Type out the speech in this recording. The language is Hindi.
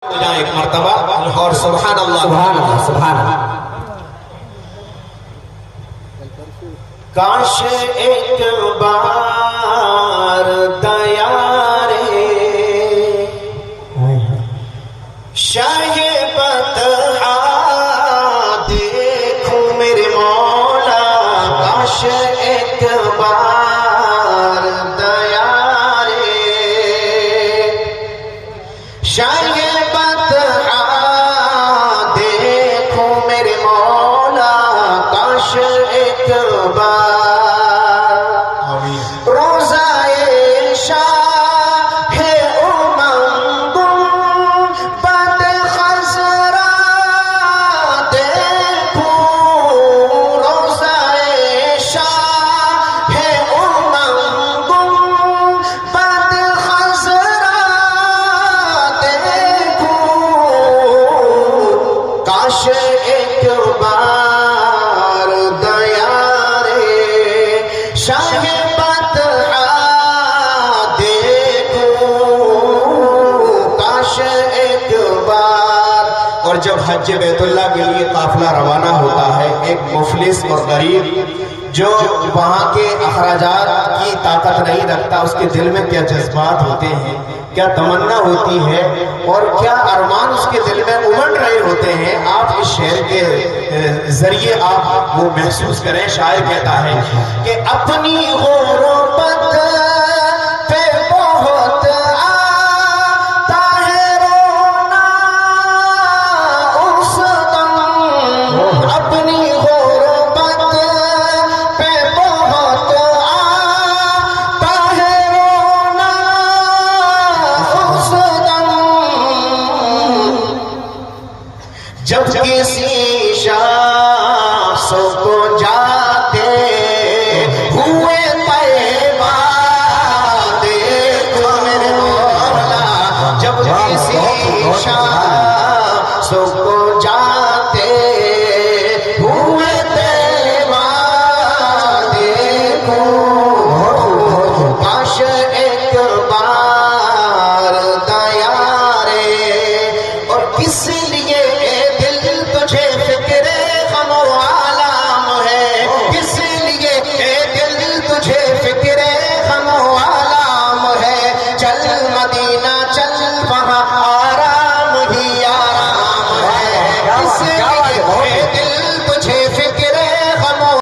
एक मर्तबा और सुभान अल्लाह सुभान अल्लाह सुभान अल्लाह। काश एक बार दया रे शाहे बतहा देखो मेरे मौला, काश एक बार दया रे शाहे बतहा देखो मेरे मौला, काश एक बार रोज़ाए शाहे उमंगुम बद खज़रा देखो, रोज़ाए शाहे उमंगुम बद खज़रा देखो, काश एक बार दया रे शाहे बतहा देखो, काश एक बार। और जब हज बैतुल्लाह के लिए काफिला रवाना होता है, एक मुफलिस और गरीब जो वहाँ के अखराजात की ताकत नहीं रखता, उसके दिल में क्या जज्बात होते हैं, क्या तमन्ना होती है और क्या अरमान उसके दिल में उमड़ रहे होते हैं, आप इस शेर के जरिए आप वो महसूस करें। शायर कहता है कि अपनी गुर्बत पे बहुत आता है रोना उस दम, अपनी गुर्बत पे बहुत आता है रोना उस दम, जब किसी शाखों को जाते हुए तैबा देखो मेरे मौला, जब किसी शाखों को जाते हुए तैबा देखो, काश एक बार दया रे। और किस लिए दिल तुझे फिक्रे गम आलम है, किस लिए दिल तुझे फिक्रे